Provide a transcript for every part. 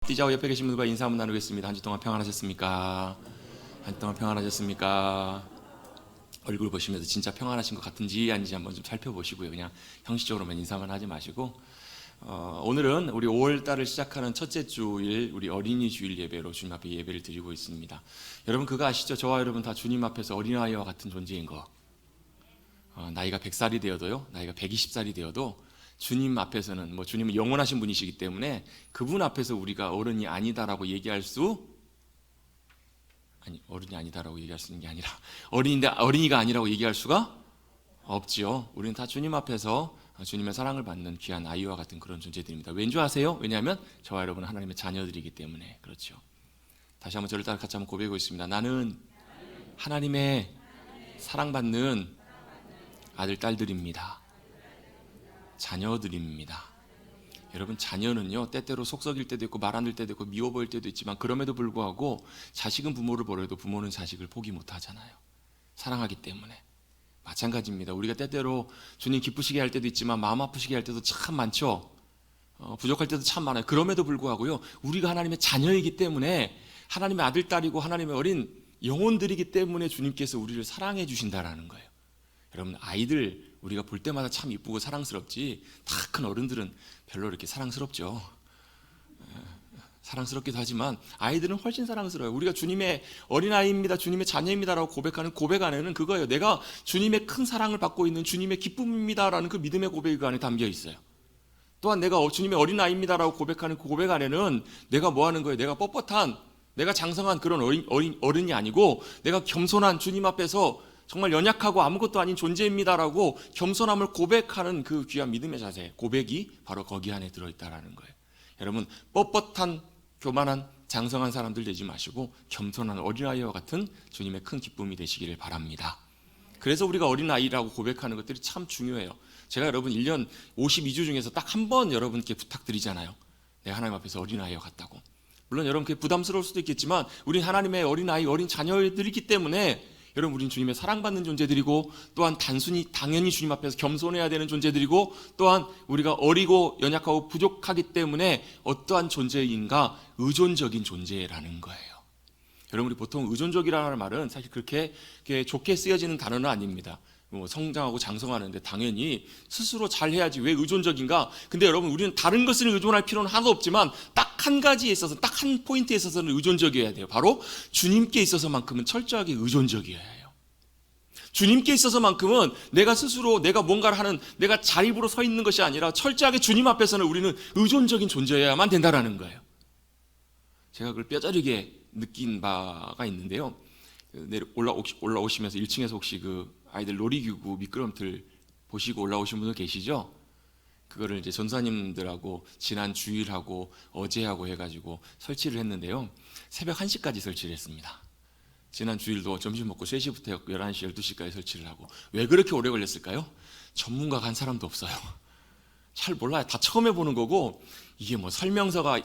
앞뒤좌우 옆에 계신 분들과 인사 한번 나누겠습니다. 한 주 동안 평안하셨습니까? 한 주 동안 평안하셨습니까? 얼굴 보시면서 진짜 평안하신 것 같은지 아닌지 한번 좀 살펴보시고요. 그냥 형식적으로만 인사만 하지 마시고 오늘은 우리 5월 달을 시작하는 첫째 주일 우리 어린이 주일 예배로 주님 앞에 예배를 드리고 있습니다. 여러분 그거 아시죠? 저와 여러분 다 주님 앞에서 어린아이와 같은 존재인 거. 나이가 100살이 되어도요, 나이가 120살이 되어도 주님 앞에서는 주님은 영원하신 분이시기 때문에 그분 앞에서 우리가 어른이 아니다라고 얘기할 수 어른이 아니다라고 얘기할 수 있는 게 아니라 어린이가 아니라고 얘기할 수가 없지요. 우리는 다 주님 앞에서 주님의 사랑을 받는 귀한 아이와 같은 그런 존재들입니다. 왠 줄 아세요? 왜냐하면 저와 여러분은 하나님의 자녀들이기 때문에 그렇죠. 다시 한번 저를 따라 같이 한번 고백하고 있습니다. 나는 하나님의 사랑받는 아들, 딸들입니다. 자녀들입니다. 여러분 자녀는요 때때로 속 썩일 때도 있고 말 안 들 때도 있고 미워 보일 때도 있지만 그럼에도 불구하고 자식은 부모를 버려도 부모는 자식을 포기 못 하잖아요. 사랑하기 때문에. 마찬가지입니다. 우리가 때때로 주님 기쁘시게 할 때도 있지만 마음 아프시게 할 때도 참 많죠. 부족할 때도 참 많아요. 그럼에도 불구하고요 우리가 하나님의 자녀이기 때문에 하나님의 아들, 딸이고 하나님의 어린 영혼들이기 때문에 주님께서 우리를 사랑해 주신다라는 거예요. 여러분 아이들 우리가 볼 때마다 참 이쁘고 사랑스럽지 다 큰 어른들은 별로 이렇게 사랑스럽죠. 사랑스럽기도 하지만 아이들은 훨씬 사랑스러워요. 우리가 주님의 어린아이입니다, 주님의 자녀입니다라고 고백하는 고백 안에는 그거예요. 내가 주님의 큰 사랑을 받고 있는 주님의 기쁨입니다라는 그 믿음의 고백 안에 담겨 있어요. 또한 내가 주님의 어린아이입니다라고 고백하는 그 고백 안에는 내가 뭐 하는 거예요? 내가 뻣뻣한, 내가 장성한 그런 어른이 아니고 내가 겸손한 주님 앞에서 정말 연약하고 아무것도 아닌 존재입니다라고 겸손함을 고백하는 그 귀한 믿음의 자세, 고백이 바로 거기 안에 들어있다라는 거예요. 여러분 뻣뻣한 교만한 장성한 사람들 되지 마시고 겸손한 어린아이와 같은 주님의 큰 기쁨이 되시기를 바랍니다. 그래서 우리가 어린아이라고 고백하는 것들이 참 중요해요. 제가 여러분 1년 52주 중에서 딱 한 번 여러분께 부탁드리잖아요. 내가 하나님 앞에서 어린아이와 같다고. 물론 여러분 그게 부담스러울 수도 있겠지만 우린 하나님의 어린아이, 어린 자녀들이기 때문에 여러분 우린 주님의 사랑받는 존재들이고 또한 당연히 주님 앞에서 겸손해야 되는 존재들이고 또한 우리가 어리고 연약하고 부족하기 때문에 어떠한 존재인가 의존적인 존재라는 거예요. 여러분 우리 보통 의존적이라는 말은 사실 그렇게 좋게 쓰여지는 단어는 아닙니다. 성장하고 장성하는데 당연히 스스로 잘해야지 왜 의존적인가? 근데 여러분 우리는 다른 것을 의존할 필요는 하나도 없지만 딱 한 가지에 있어서 딱 한 포인트에 있어서는 의존적이어야 돼요. 바로 주님께 있어서만큼은 철저하게 의존적이어야 해요. 주님께 있어서만큼은 내가 스스로 내가 뭔가를 하는 내가 자립으로 서 있는 것이 아니라 철저하게 주님 앞에서는 우리는 의존적인 존재여야만 된다라는 거예요. 제가 그걸 뼈저리게 느낀 바가 있는데요. 올라오시면서 1층에서 혹시 그 아이들 놀이기구 미끄럼틀 보시고 올라오신 분들 계시죠? 그거를 이제 전사님들하고 지난 주일하고 어제하고 해가지고 설치를 했는데요. 새벽 1시까지 설치를 했습니다. 지난 주일도 점심 먹고 3시부터 11시, 12시까지 설치를 하고. 왜 그렇게 오래 걸렸을까요? 전문가가 한 사람도 없어요. 잘 몰라요. 다 처음 해보는 거고 이게 설명서나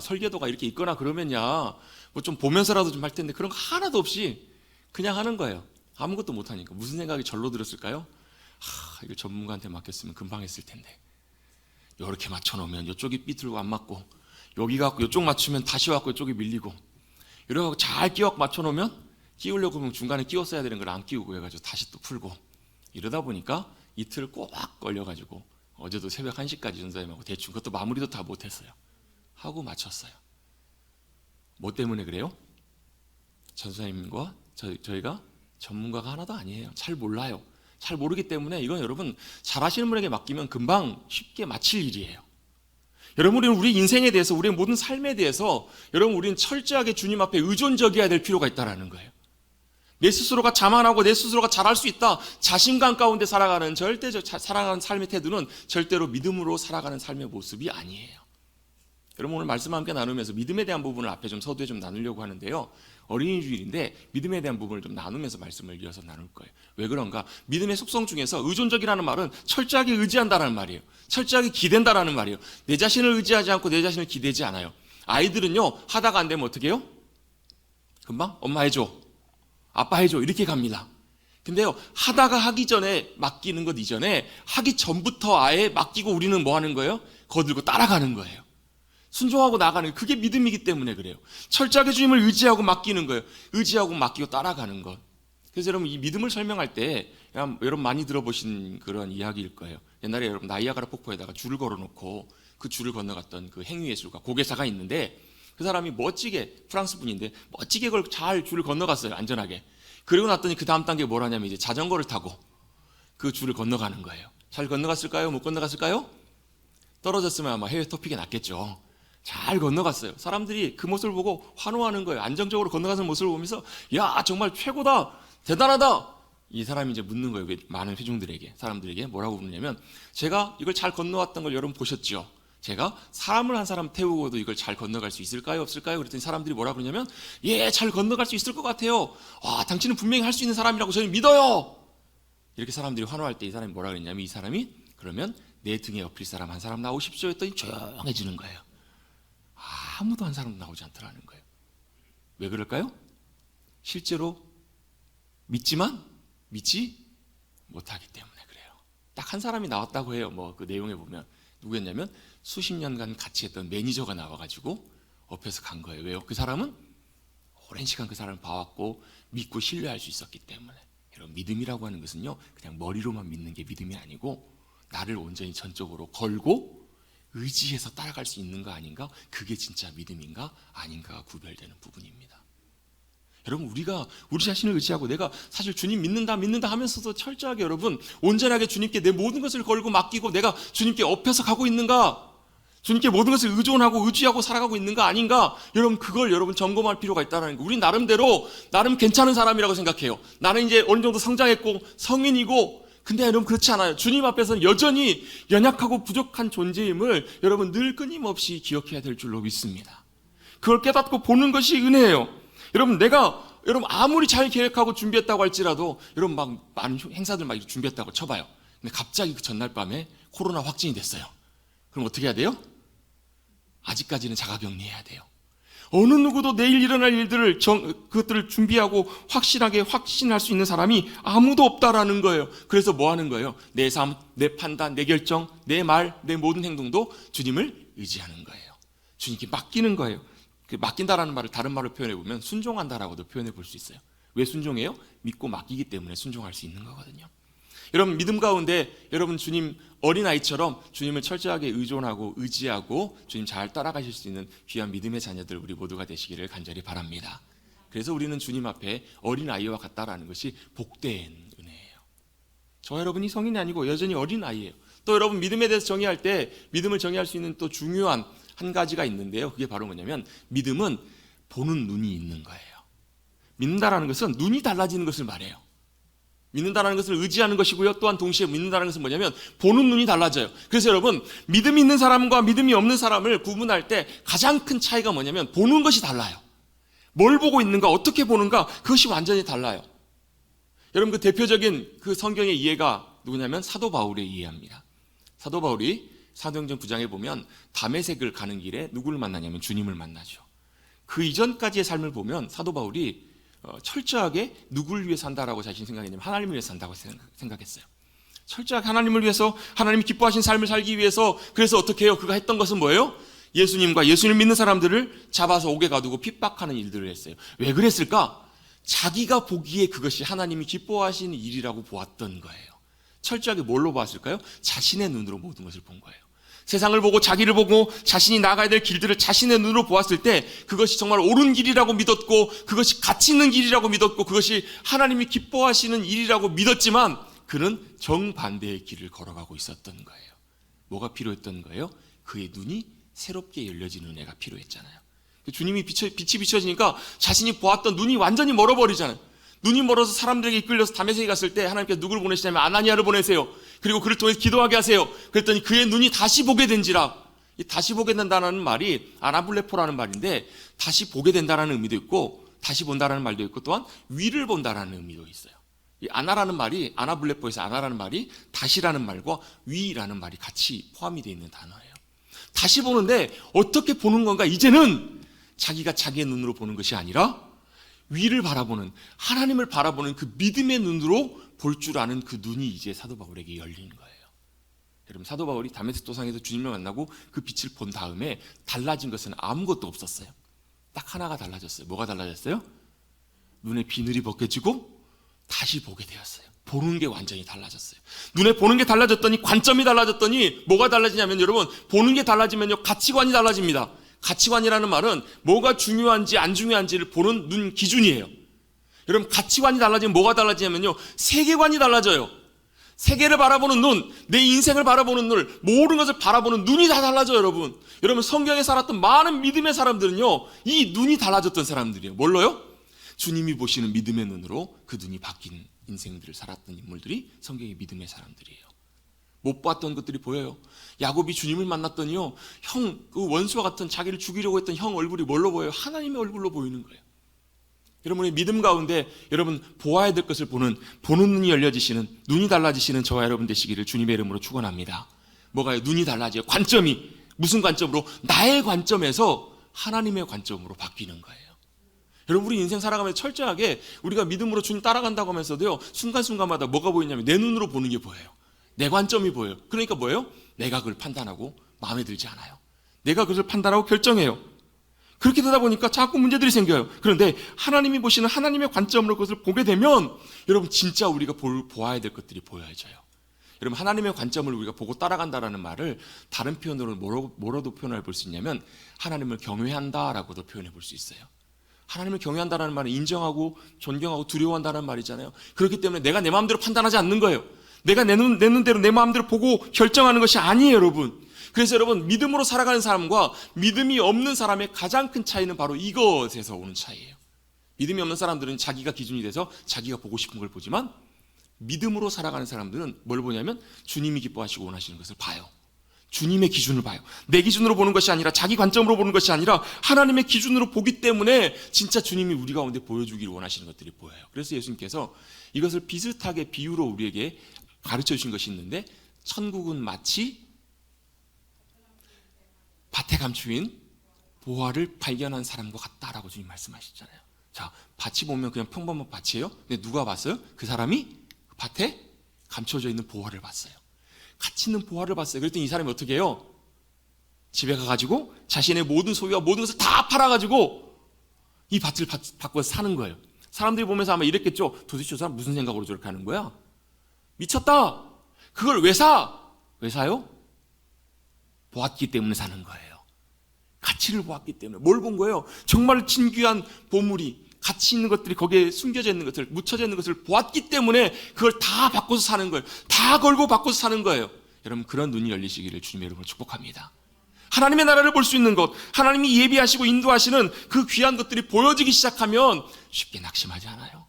설계도가 이렇게 있거나 그러면야 좀 보면서라도 좀 할 텐데 그런 거 하나도 없이 그냥 하는 거예요. 아무것도 못하니까. 무슨 생각이 절로 들었을까요? 이거 전문가한테 맡겼으면 금방 했을 텐데. 이렇게 맞춰놓으면 이쪽이 삐뚤고 안 맞고 여기 갖고 이쪽 맞추면 다시 와갖고 이쪽이 밀리고 이러고 잘 끼워 맞춰놓으면 끼우려고 하면 중간에 끼웠어야 되는 걸 안 끼우고 해가지고 다시 또 풀고 이러다 보니까 이틀 꼭 걸려가지고 어제도 새벽 1시까지 전사님하고 대충 그것도 마무리도 다 못했어요. 하고 마쳤어요. 뭐 때문에 그래요? 전사님과 저희가 전문가가 하나도 아니에요. 잘 몰라요. 잘 모르기 때문에 이건 여러분 잘하시는 분에게 맡기면 금방 쉽게 마칠 일이에요. 여러분 우리는 우리 인생에 대해서 우리의 모든 삶에 대해서 여러분 우리는 철저하게 주님 앞에 의존적이어야 될 필요가 있다는 거예요. 내 스스로가 자만하고 내 스스로가 잘할 수 있다 자신감 가운데 살아가는 살아가는 삶의 태도는 절대로 믿음으로 살아가는 삶의 모습이 아니에요. 여러분 오늘 말씀 함께 나누면서 믿음에 대한 부분을 앞에 좀 서두에 좀 나누려고 하는데요. 어린이 주일인데 믿음에 대한 부분을 좀 나누면서 말씀을 이어서 나눌 거예요. 왜 그런가? 믿음의 속성 중에서 의존적이라는 말은 철저하게 의지한다라는 말이에요. 철저하게 기댄다라는 말이에요. 내 자신을 의지하지 않고 내 자신을 기대지 않아요. 아이들은요 하다가 안 되면 어떻게 해요? 금방 엄마 해줘, 아빠 해줘 이렇게 갑니다. 근데요 하다가 하기 전에 맡기는 것 이전에 하기 전부터 아예 맡기고 우리는 뭐 하는 거예요? 거들고 따라가는 거예요. 순종하고 나가는 그게 믿음이기 때문에 그래요. 철저하게 주님을 의지하고 맡기는 거예요. 의지하고 맡기고 따라가는 것. 그래서 여러분 이 믿음을 설명할 때 여러분 많이 들어보신 그런 이야기일 거예요. 옛날에 여러분 나이아가라 폭포에다가 줄을 걸어놓고 그 줄을 건너갔던 그 행위예술가 고개사가 있는데 그 사람이 멋지게 프랑스 분인데 멋지게 그걸 잘 줄을 건너갔어요. 안전하게. 그리고 났더니 그 다음 단계가 뭐라냐면 이제 자전거를 타고 그 줄을 건너가는 거예요. 잘 건너갔을까요? 못 건너갔을까요? 떨어졌으면 아마 해외 토픽에 났겠죠. 잘 건너갔어요. 사람들이 그 모습을 보고 환호하는 거예요. 안정적으로 건너가는 모습을 보면서 야 정말 최고다 대단하다. 이 사람이 이제 묻는 거예요. 많은 회중들에게 사람들에게 뭐라고 묻냐면 제가 이걸 잘 건너왔던 걸 여러분 보셨죠? 제가 사람을 한 사람 태우고도 이걸 잘 건너갈 수 있을까요? 없을까요? 그랬더니 사람들이 뭐라 그러냐면 예, 잘 건너갈 수 있을 것 같아요. 아, 당신은 분명히 할 수 있는 사람이라고 저는 믿어요. 이렇게 사람들이 환호할 때 이 사람이 뭐라 그랬냐면 이 사람이 그러면 내 등에 엎일 사람 한 사람 나오십시오 했더니 조용해지는 거예요. 아무도 한 사람도 나오지 않더라는 거예요. 왜 그럴까요? 실제로 믿지만 믿지 못하기 때문에 그래요. 딱 한 사람이 나왔다고 해요. 뭐 그 내용에 보면 누구였냐면 수십 년간 같이 했던 매니저가 나와가지고 업혀서 간 거예요. 왜요? 그 사람은 오랜 시간 그 사람을 봐왔고 믿고 신뢰할 수 있었기 때문에. 여러분 믿음이라고 하는 것은요 그냥 머리로만 믿는 게 믿음이 아니고 나를 온전히 전적으로 걸고 의지해서 따라갈 수 있는 거 아닌가? 그게 진짜 믿음인가 아닌가가 구별되는 부분입니다. 여러분 우리가 우리 자신을 의지하고 내가 사실 주님 믿는다 하면서도 철저하게 여러분 온전하게 주님께 내 모든 것을 걸고 맡기고 내가 주님께 엎혀서 가고 있는가? 주님께 모든 것을 의존하고 의지하고 살아가고 있는가 아닌가? 여러분 그걸 여러분 점검할 필요가 있다는 거예요. 우리 나름대로 나름 괜찮은 사람이라고 생각해요. 나는 이제 어느 정도 성장했고 성인이고 근데 여러분 그렇지 않아요. 주님 앞에서는 여전히 연약하고 부족한 존재임을 여러분 늘 끊임없이 기억해야 될 줄로 믿습니다. 그걸 깨닫고 보는 것이 은혜예요. 여러분 여러분 아무리 잘 계획하고 준비했다고 할지라도 여러분 막 많은 행사들 막 준비했다고 쳐봐요. 근데 갑자기 그 전날 밤에 코로나 확진이 됐어요. 그럼 어떻게 해야 돼요? 아직까지는 자가격리해야 돼요. 어느 누구도 내일 일어날 일들을 그것들을 준비하고 확신할 수 있는 사람이 아무도 없다라는 거예요. 그래서 뭐 하는 거예요? 내 삶, 내 판단, 내 결정, 내 말, 내 모든 행동도 주님을 의지하는 거예요. 주님께 맡기는 거예요. 맡긴다라는 말을 다른 말로 표현해 보면 순종한다라고도 표현해 볼 수 있어요. 왜 순종해요? 믿고 맡기기 때문에 순종할 수 있는 거거든요. 여러분 믿음 가운데 여러분 주님 어린아이처럼 주님을 철저하게 의존하고 의지하고 주님 잘 따라가실 수 있는 귀한 믿음의 자녀들 우리 모두가 되시기를 간절히 바랍니다. 그래서 우리는 주님 앞에 어린아이와 같다라는 것이 복된 은혜예요. 저 여러분이 성인이 아니고 여전히 어린아이예요. 또 여러분 믿음에 대해서 정의할 때 믿음을 정의할 수 있는 또 중요한 한 가지가 있는데요. 그게 바로 뭐냐면 믿음은 보는 눈이 있는 거예요. 믿는다라는 것은 눈이 달라지는 것을 말해요. 믿는다는 것을 의지하는 것이고요. 또한 동시에 믿는다는 것은 뭐냐면 보는 눈이 달라져요. 그래서 여러분 믿음이 있는 사람과 믿음이 없는 사람을 구분할 때 가장 큰 차이가 뭐냐면 보는 것이 달라요. 뭘 보고 있는가 어떻게 보는가 그것이 완전히 달라요. 여러분 그 대표적인 그 성경의 이해가 누구냐면 사도 바울의 이해입니다. 사도 바울이 사도행전 9장에 보면 다메섹을 가는 길에 누구를 만나냐면 주님을 만나죠. 그 이전까지의 삶을 보면 사도 바울이 철저하게 누구를 위해 산다라고 자신이 생각했냐면 하나님을 위해 산다고 생각했어요. 철저하게 하나님을 위해서 하나님이 기뻐하신 삶을 살기 위해서 그래서 어떻게 해요? 그가 했던 것은 뭐예요? 예수님과 예수님을 믿는 사람들을 잡아서 옥에 가두고 핍박하는 일들을 했어요. 왜 그랬을까? 자기가 보기에 그것이 하나님이 기뻐하시는 일이라고 보았던 거예요. 철저하게 뭘로 보았을까요? 자신의 눈으로 모든 것을 본 거예요. 세상을 보고 자기를 보고 자신이 나가야 될 길들을 자신의 눈으로 보았을 때 그것이 정말 옳은 길이라고 믿었고 그것이 가치 있는 길이라고 믿었고 그것이 하나님이 기뻐하시는 일이라고 믿었지만 그는 정반대의 길을 걸어가고 있었던 거예요. 뭐가 필요했던 거예요? 그의 눈이 새롭게 열려지는 은혜가 필요했잖아요. 주님이 빛이 비춰지니까 자신이 보았던 눈이 완전히 멀어버리잖아요. 눈이 멀어서 사람들에게 이끌려서 다메섹에 갔을 때 하나님께서 누구를 보내시냐면 아나니아를 보내세요. 그리고 그를 통해서 기도하게 하세요. 그랬더니 그의 눈이 다시 보게 된지라. 이 다시 보게 된다는 말이 아나블레포라는 말인데 다시 보게 된다는 의미도 있고 다시 본다라는 말도 있고 또한 위를 본다라는 의미도 있어요. 이 아나라는 말이 아나블레포에서 아나라는 말이 다시라는 말과 위라는 말이 같이 포함이 되어 있는 단어예요. 다시 보는데 어떻게 보는 건가? 이제는 자기가 자기의 눈으로 보는 것이 아니라 위를 바라보는 하나님을 바라보는 그 믿음의 눈으로 볼 줄 아는 그 눈이 이제 사도 바울에게 열리는 거예요. 여러분 사도 바울이 다메섹 도상에서 주님을 만나고 그 빛을 본 다음에 달라진 것은 아무것도 없었어요. 딱 하나가 달라졌어요. 뭐가 달라졌어요? 눈에 비늘이 벗겨지고 다시 보게 되었어요. 보는 게 완전히 달라졌어요. 눈에 보는 게 달라졌더니, 관점이 달라졌더니 뭐가 달라지냐면, 여러분 보는 게 달라지면요 가치관이 달라집니다. 가치관이라는 말은 뭐가 중요한지 안 중요한지를 보는 눈 기준이에요. 여러분 가치관이 달라지면 뭐가 달라지냐면요 세계관이 달라져요. 세계를 바라보는 눈, 내 인생을 바라보는 눈, 모든 것을 바라보는 눈이 다 달라져요. 여러분 성경에 살았던 많은 믿음의 사람들은요 이 눈이 달라졌던 사람들이에요. 뭘로요? 주님이 보시는 믿음의 눈으로 그 눈이 바뀐 인생들을 살았던 인물들이 성경의 믿음의 사람들이에요. 못 봤던 것들이 보여요. 야곱이 주님을 만났더니요 그 원수와 같은 자기를 죽이려고 했던 형 얼굴이 뭘로 보여요? 하나님의 얼굴로 보이는 거예요. 여러분의 믿음 가운데 여러분 보아야 될 것을 보는 눈이 열려지시는, 눈이 달라지시는 저와 여러분 되시기를 주님의 이름으로 축원합니다. 뭐가요? 눈이 달라져요. 관점이 무슨 관점으로? 나의 관점에서 하나님의 관점으로 바뀌는 거예요. 여러분 우리 인생 살아가면서 철저하게 우리가 믿음으로 주님 따라간다고 하면서도요 순간순간마다 뭐가 보이냐면 내 눈으로 보는 게 보여요. 내 관점이 보여요. 그러니까 뭐예요? 내가 그걸 판단하고 마음에 들지 않아요. 내가 그것을 판단하고 결정해요. 그렇게 되다 보니까 자꾸 문제들이 생겨요. 그런데 하나님이 보시는 하나님의 관점으로 그것을 보게 되면 여러분 진짜 우리가 보아야 될 것들이 보여져요. 여러분 하나님의 관점을 우리가 보고 따라간다라는 말을 다른 표현으로 뭐라도 표현해 볼 수 있냐면 하나님을 경외한다라고도 표현해 볼 수 있어요. 하나님을 경외한다는 말은 인정하고 존경하고 두려워한다는 말이잖아요. 그렇기 때문에 내가 내 마음대로 판단하지 않는 거예요. 내가 내 눈대로 내 마음대로 보고 결정하는 것이 아니에요, 여러분. 그래서 여러분 믿음으로 살아가는 사람과 믿음이 없는 사람의 가장 큰 차이는 바로 이것에서 오는 차이예요. 믿음이 없는 사람들은 자기가 기준이 돼서 자기가 보고 싶은 걸 보지만 믿음으로 살아가는 사람들은 뭘 보냐면 주님이 기뻐하시고 원하시는 것을 봐요. 주님의 기준을 봐요. 내 기준으로 보는 것이 아니라 자기 관점으로 보는 것이 아니라 하나님의 기준으로 보기 때문에 진짜 주님이 우리 가운데 보여주기를 원하시는 것들이 보여요. 그래서 예수님께서 이것을 비슷하게 비유로 우리에게 가르쳐 주신 것이 있는데 천국은 마치 밭에 감추인 보화를 발견한 사람과 같다라고 주님 말씀하셨잖아요. 자, 밭이 보면 그냥 평범한 밭이에요. 근데 누가 봤어요? 그 사람이 밭에 감춰져 있는 보화를 봤어요. 가치 있는 보화를 봤어요. 그랬더니 이 사람이 어떻게 해요? 집에 가가지고 자신의 모든 소유와 모든 것을 다 팔아가지고 이 밭을 바꿔서 사는 거예요. 사람들이 보면서 아마 이랬겠죠. 도대체 저 사람 무슨 생각으로 저렇게 하는 거야? 미쳤다. 그걸 왜 사? 왜 사요? 보았기 때문에 사는 거예요. 가치를 보았기 때문에. 뭘 본 거예요? 정말 진귀한 보물이, 가치 있는 것들이 거기에 숨겨져 있는 것을, 묻혀져 있는 것을 보았기 때문에 그걸 다 바꿔서 사는 거예요. 다 걸고 바꿔서 사는 거예요. 여러분 그런 눈이 열리시기를 주님의 이름으로 축복합니다. 하나님의 나라를 볼 수 있는 것, 하나님이 예비하시고 인도하시는 그 귀한 것들이 보여지기 시작하면 쉽게 낙심하지 않아요.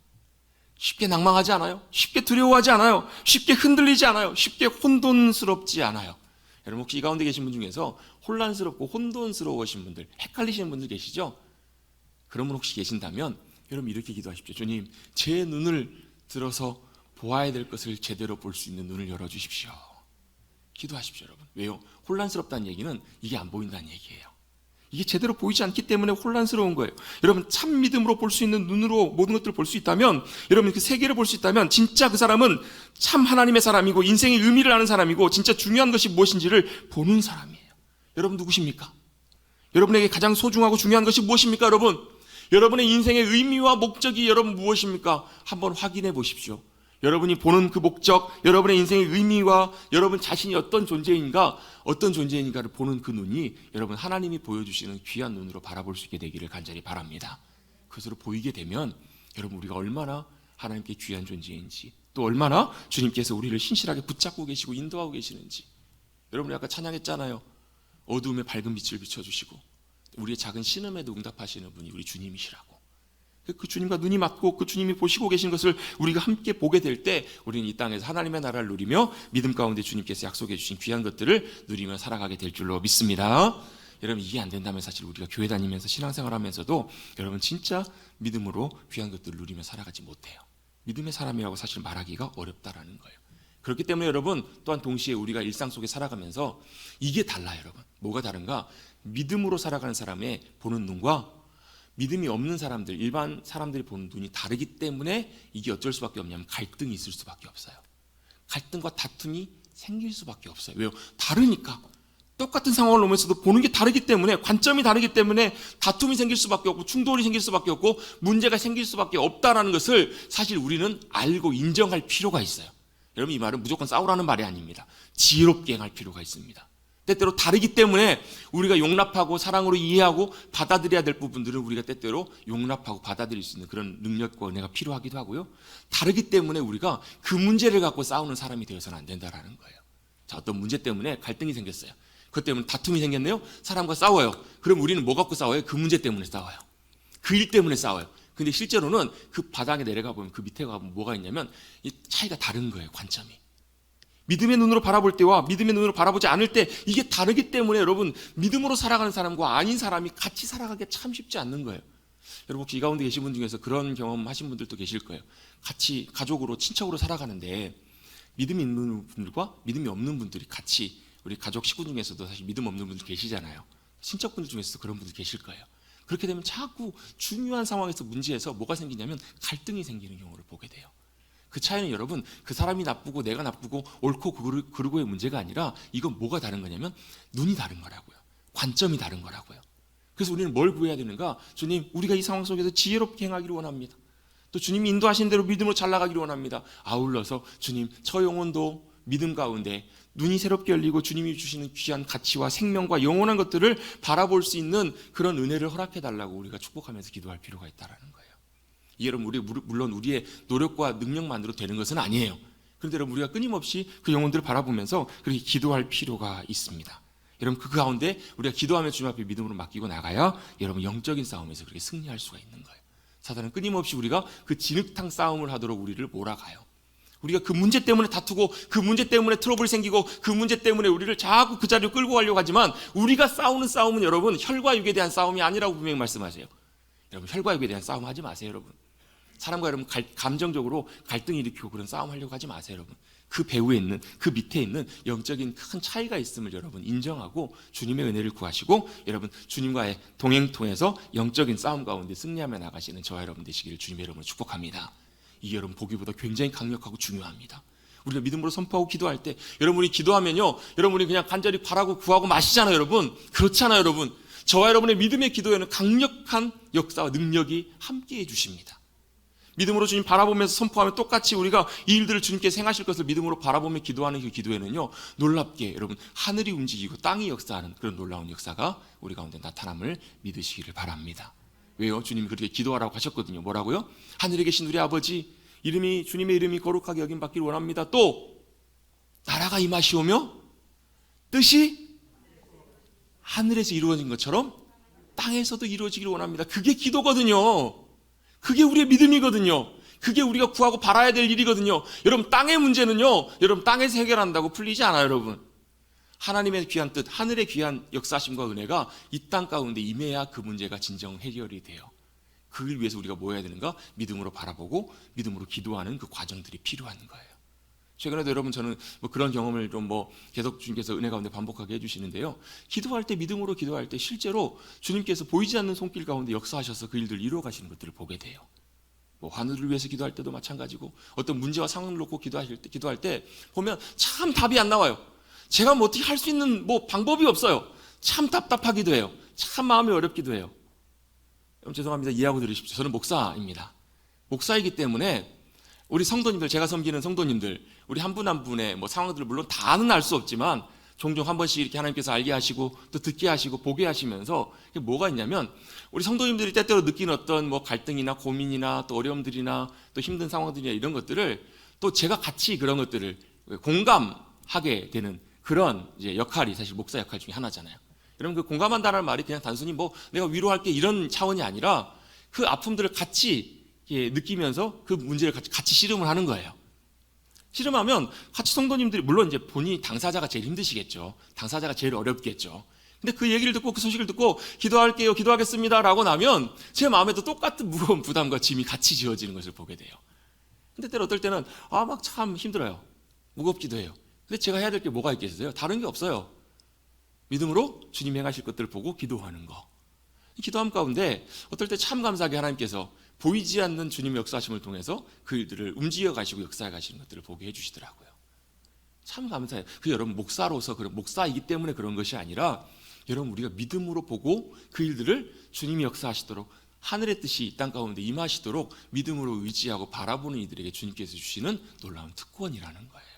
쉽게 낭망하지 않아요. 쉽게 두려워하지 않아요. 쉽게 흔들리지 않아요. 쉽게 혼돈스럽지 않아요. 여러분 혹시 이 가운데 계신 분 중에서 혼란스럽고 혼돈스러우신 분들, 헷갈리시는 분들 계시죠? 그런 분 혹시 계신다면 여러분 이렇게 기도하십시오. 주님, 제 눈을 들어서 보아야 될 것을 제대로 볼 수 있는 눈을 열어주십시오. 기도하십시오, 여러분. 왜요? 혼란스럽다는 얘기는 이게 안 보인다는 얘기예요. 이게 제대로 보이지 않기 때문에 혼란스러운 거예요. 여러분 참 믿음으로 볼 수 있는 눈으로 모든 것들을 볼 수 있다면, 여러분 그 세계를 볼 수 있다면 진짜 그 사람은 참 하나님의 사람이고 인생의 의미를 아는 사람이고 진짜 중요한 것이 무엇인지를 보는 사람이에요. 여러분 누구십니까? 여러분에게 가장 소중하고 중요한 것이 무엇입니까, 여러분? 여러분의 인생의 의미와 목적이 여러분 무엇입니까? 한번 확인해 보십시오. 여러분이 보는 그 목적, 여러분의 인생의 의미와 여러분 자신이 어떤 존재인가를 보는 그 눈이 여러분 하나님이 보여주시는 귀한 눈으로 바라볼 수 있게 되기를 간절히 바랍니다. 그것으로 보이게 되면 여러분 우리가 얼마나 하나님께 귀한 존재인지, 또 얼마나 주님께서 우리를 신실하게 붙잡고 계시고 인도하고 계시는지. 여러분이 아까 찬양했잖아요. 어두움에 밝은 빛을 비춰주시고 우리의 작은 신음에도 응답하시는 분이 우리 주님이시라고. 그 주님과 눈이 맞고 그 주님이 보시고 계신 것을 우리가 함께 보게 될 때 우리는 이 땅에서 하나님의 나라를 누리며 믿음 가운데 주님께서 약속해 주신 귀한 것들을 누리며 살아가게 될 줄로 믿습니다. 여러분 이게 안 된다면 사실 우리가 교회 다니면서 신앙생활 하면서도 여러분 진짜 믿음으로 귀한 것들을 누리며 살아가지 못해요. 믿음의 사람이라고 사실 말하기가 어렵다라는 거예요. 그렇기 때문에 여러분 또한 동시에 우리가 일상 속에 살아가면서 이게 달라요. 여러분 뭐가 다른가? 믿음으로 살아가는 사람의 보는 눈과 믿음이 없는 사람들, 일반 사람들이 보는 눈이 다르기 때문에 이게 어쩔 수밖에 없냐면 갈등이 있을 수밖에 없어요. 갈등과 다툼이 생길 수밖에 없어요. 왜요? 다르니까. 똑같은 상황을 오면서도 보는 게 다르기 때문에, 관점이 다르기 때문에 다툼이 생길 수밖에 없고 충돌이 생길 수밖에 없고 문제가 생길 수밖에 없다라는 것을 사실 우리는 알고 인정할 필요가 있어요. 여러분, 이 말은 무조건 싸우라는 말이 아닙니다. 지혜롭게 행할 필요가 있습니다. 때때로 다르기 때문에 우리가 용납하고 사랑으로 이해하고 받아들여야 될 부분들은 우리가 때때로 용납하고 받아들일 수 있는 그런 능력과 은혜가 필요하기도 하고요. 다르기 때문에 우리가 그 문제를 갖고 싸우는 사람이 되어서는 안 된다라는 거예요. 자, 어떤 문제 때문에 갈등이 생겼어요. 그것 때문에 다툼이 생겼네요. 사람과 싸워요. 그럼 우리는 뭐 갖고 싸워요? 그 문제 때문에 싸워요. 그 일 때문에 싸워요. 근데 실제로는 그 바닥에 내려가 보면, 그 밑에 가보면 뭐가 있냐면 이 차이가 다른 거예요. 관점이. 믿음의 눈으로 바라볼 때와 믿음의 눈으로 바라보지 않을 때 이게 다르기 때문에 여러분, 믿음으로 살아가는 사람과 아닌 사람이 같이 살아가기 참 쉽지 않는 거예요. 여러분, 혹시 이 가운데 계신 분 중에서 그런 경험 하신 분들도 계실 거예요. 같이 가족으로, 친척으로 살아가는데 믿음이 있는 분들과 믿음이 없는 분들이 같이, 우리 가족 식구 중에서도 사실 믿음 없는 분들 계시잖아요. 친척분들 중에서도 그런 분들 계실 거예요. 그렇게 되면 자꾸 중요한 상황에서, 문제에서 뭐가 생기냐면 갈등이 생기는 경우를 보게 돼요. 그 차이는 여러분, 그 사람이 나쁘고 내가 나쁘고 옳고 그르고의 문제가 아니라 이건 뭐가 다른 거냐면 눈이 다른 거라고요. 관점이 다른 거라고요. 그래서 우리는 뭘 구해야 되는가? 주님, 우리가 이 상황 속에서 지혜롭게 행하기를 원합니다. 또 주님이 인도하신 대로 믿음으로 잘 나가기를 원합니다. 아울러서 주님, 저 영혼도 믿음 가운데 눈이 새롭게 열리고 주님이 주시는 귀한 가치와 생명과 영원한 것들을 바라볼 수 있는 그런 은혜를 허락해달라고 우리가 축복하면서 기도할 필요가 있다는 거예요. 이 여러분, 물론 우리의 노력과 능력만으로 되는 것은 아니에요. 그런데 여러분, 우리가 끊임없이 그 영혼들을 바라보면서 그렇게 기도할 필요가 있습니다. 여러분, 그 가운데 우리가 기도하며 주님 앞에 믿음으로 맡기고 나가야 여러분, 영적인 싸움에서 그렇게 승리할 수가 있는 거예요. 사단은 끊임없이 우리가 그 진흙탕 싸움을 하도록 우리를 몰아가요. 우리가 그 문제 때문에 다투고 그 문제 때문에 트러블이 생기고 그 문제 때문에 우리를 자꾸 그 자리로 끌고 가려고 하지만, 우리가 싸우는 싸움은 여러분, 혈과 육에 대한 싸움이 아니라고 분명히 말씀하세요. 여러분, 혈과 육에 대한 싸움 하지 마세요. 여러분, 사람과 여러분 감정적으로 갈등 일으키고 그런 싸움 하려고 하지 마세요. 여러분, 그 배후에 있는, 그 밑에 있는 영적인 큰 차이가 있음을 여러분 인정하고 주님의 은혜를 구하시고, 여러분 주님과의 동행 통해서 영적인 싸움 가운데 승리하며 나가시는 저와 여러분 되시기를 주님의 이름으로 축복합니다. 이게 여러분 보기보다 굉장히 강력하고 중요합니다. 우리가 믿음으로 선포하고 기도할 때, 여러분이 기도하면요, 여러분이 그냥 간절히 바라고 구하고 마시잖아요. 여러분, 그렇잖아요. 여러분, 저와 여러분의 믿음의 기도에는 강력한 역사와 능력이 함께해 주십니다. 믿음으로 주님 바라보면서 선포하면 똑같이 우리가 이 일들을 주님께서 행하실 것을 믿음으로 바라보며 기도하는 그 기도에는요, 놀랍게 여러분, 하늘이 움직이고 땅이 역사하는 그런 놀라운 역사가 우리 가운데 나타남을 믿으시기를 바랍니다. 왜요? 주님이 그렇게 기도하라고 하셨거든요. 뭐라고요? 하늘에 계신 우리 아버지, 주님의 이름이 거룩하게 여김받기를 원합니다. 또 나라가 임하시오며 뜻이 하늘에서 이루어진 것처럼 땅에서도 이루어지기를 원합니다. 그게 기도거든요. 그게 우리의 믿음이거든요. 그게 우리가 구하고 바라야 될 일이거든요. 여러분, 땅의 문제는요, 여러분 땅에서 해결한다고 풀리지 않아요. 여러분, 하나님의 귀한 뜻, 하늘의 귀한 역사심과 은혜가 이 땅 가운데 임해야 그 문제가 진정 해결이 돼요. 그걸 위해서 우리가 뭐 해야 되는가? 믿음으로 바라보고 믿음으로 기도하는 그 과정들이 필요한 거예요. 최근에도 여러분, 저는 뭐 그런 경험을 좀 계속 주님께서 은혜 가운데 반복하게 해주시는데요, 기도할 때, 믿음으로 기도할 때 실제로 주님께서 보이지 않는 손길 가운데 역사하셔서 그 일들을 이루어 가시는 것들을 보게 돼요. 하늘을 위해서 기도할 때도 마찬가지고, 어떤 문제와 상황을 놓고 기도할 때 보면 참 답이 안 나와요. 제가 어떻게 할 수 있는 방법이 없어요. 참 답답하기도 해요. 참 마음이 어렵기도 해요. 여러분, 죄송합니다. 이해하고 들으십시오. 저는 목사입니다. 목사이기 때문에 우리 성도님들, 제가 섬기는 성도님들, 우리 한 분 한 분의 상황들을 물론 다는 알 수 없지만 종종 한 번씩 이렇게 하나님께서 알게 하시고 또 듣게 하시고 보게 하시면서, 뭐가 있냐면, 우리 성도님들이 때때로 느끼는 어떤 갈등이나 고민이나 또 어려움들이나 또 힘든 상황들이나 이런 것들을 또 제가 같이 그런 것들을 공감하게 되는 그런 이제 역할이 사실 목사 역할 중에 하나잖아요. 여러분, 그 공감한다는 말이 그냥 단순히 내가 위로할게 이런 차원이 아니라 그 아픔들을 같이 느끼면서 그 문제를 같이 씨름을 하는 거예요. 씨름하면 같이 성도님들이, 물론 이제 본인이 당사자가 제일 힘드시겠죠. 당사자가 제일 어렵겠죠. 근데 그 얘기를 듣고 그 소식을 듣고 기도할게요, 기도하겠습니다 라고 나면 제 마음에도 똑같은 무거운 부담과 짐이 같이 지어지는 것을 보게 돼요. 근데 때로 어떨 때는 막 참 힘들어요. 무겁기도 해요. 근데 제가 해야 될 게 뭐가 있겠어요? 다른 게 없어요. 믿음으로 주님 행하실 것들을 보고 기도하는 거. 기도함 가운데 어떨 때 참 감사하게 하나님께서 보이지 않는 주님의 역사하심을 통해서 그 일들을 움직여 가시고 역사해 가시는 것들을 보게 해주시더라고요. 참 감사해요. 그 여러분 목사로서 그런 목사이기 때문에 그런 것이 아니라 여러분 우리가 믿음으로 보고 그 일들을 주님이 역사하시도록 하늘의 뜻이 이 땅 가운데 임하시도록 믿음으로 의지하고 바라보는 이들에게 주님께서 주시는 놀라운 특권이라는 거예요.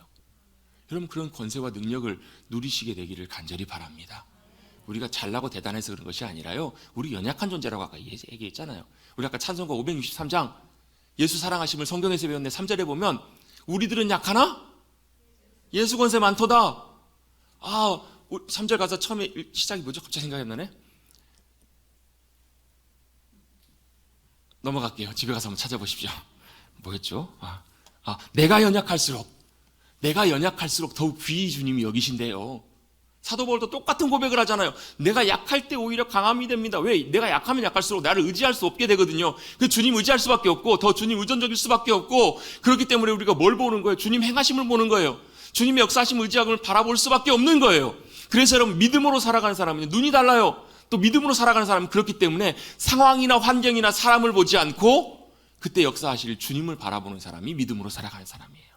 여러분 그런 권세와 능력을 누리시게 되기를 간절히 바랍니다. 우리가 잘나고 대단해서 그런 것이 아니라요, 우리 연약한 존재라고 아까 얘기했잖아요. 우리 아까 찬송가 563장 예수 사랑하심을 성경에서 배웠는데 3절에 보면 우리들은 약하나 예수 권세 많도다. 3절 가사 처음에 시작이 뭐죠? 갑자기 생각이 안 나네. 넘어갈게요. 집에 가서 한번 찾아보십시오. 뭐였죠? 내가 연약할수록 더욱 귀히 주님이 여기신대요. 사도 바울도 똑같은 고백을 하잖아요. 내가 약할 때 오히려 강함이 됩니다. 왜? 내가 약하면 약할수록 나를 의지할 수 없게 되거든요. 그 주님 의지할 수밖에 없고 더 주님 의존적일 수밖에 없고, 그렇기 때문에 우리가 뭘 보는 거예요? 주님 행하심을 보는 거예요. 주님의 역사하심 의지함을 바라볼 수밖에 없는 거예요. 그래서 여러분 믿음으로 살아가는 사람은 눈이 달라요. 또 믿음으로 살아가는 사람은 그렇기 때문에 상황이나 환경이나 사람을 보지 않고 그때 역사하실 주님을 바라보는 사람이 믿음으로 살아가는 사람이에요.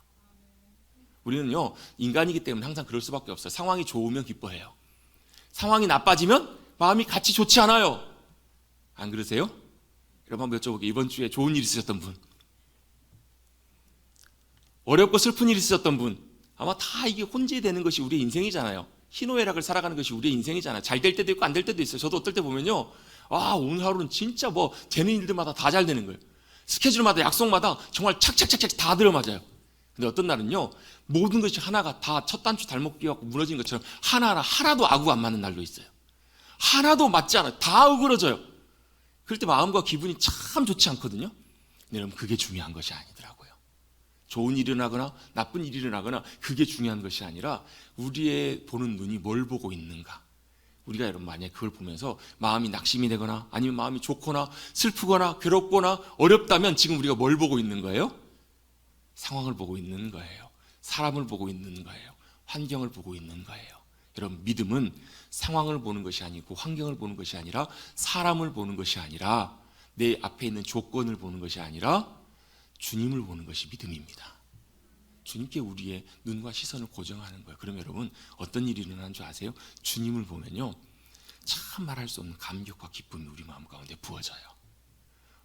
우리는요 인간이기 때문에 항상 그럴 수밖에 없어요. 상황이 좋으면 기뻐해요. 상황이 나빠지면 마음이 같이 좋지 않아요. 안 그러세요? 여러분 한번 여쭤볼게요. 이번 주에 좋은 일 있으셨던 분, 어렵고 슬픈 일 있으셨던 분, 아마 다 이게 혼재되는 것이 우리의 인생이잖아요. 희노애락을 살아가는 것이 우리의 인생이잖아요. 잘 될 때도 있고 안 될 때도 있어요. 저도 어떨 때 보면요, 오늘 하루는 진짜 되는 일들마다 다 잘 되는 거예요. 스케줄마다 약속마다 정말 착착착착 다 들어맞아요. 근데 어떤 날은요, 모든 것이 하나가 다 첫 단추 달목 끼워갖고 무너진 것처럼 하나도 아구가 안 맞는 날도 있어요. 하나도 맞지 않아요. 다 어그러져요. 그럴 때 마음과 기분이 참 좋지 않거든요. 근데 여러분 그게 중요한 것이 아니더라고요. 좋은 일이 일어나거나 나쁜 일이 일어나거나 그게 중요한 것이 아니라 우리의 보는 눈이 뭘 보고 있는가. 우리가 여러분 만약에 그걸 보면서 마음이 낙심이 되거나 아니면 마음이 좋거나 슬프거나 괴롭거나 어렵다면 지금 우리가 뭘 보고 있는 거예요? 상황을 보고 있는 거예요. 사람을 보고 있는 거예요. 환경을 보고 있는 거예요. 여러분 믿음은 상황을 보는 것이 아니고 환경을 보는 것이 아니라 사람을 보는 것이 아니라 내 앞에 있는 조건을 보는 것이 아니라 주님을 보는 것이 믿음입니다. 주님께 우리의 눈과 시선을 고정하는 거예요. 그럼 여러분 어떤 일이 일어나는 줄 아세요? 주님을 보면요 참 말할 수 없는 감격과 기쁨이 우리 마음 가운데 부어져요.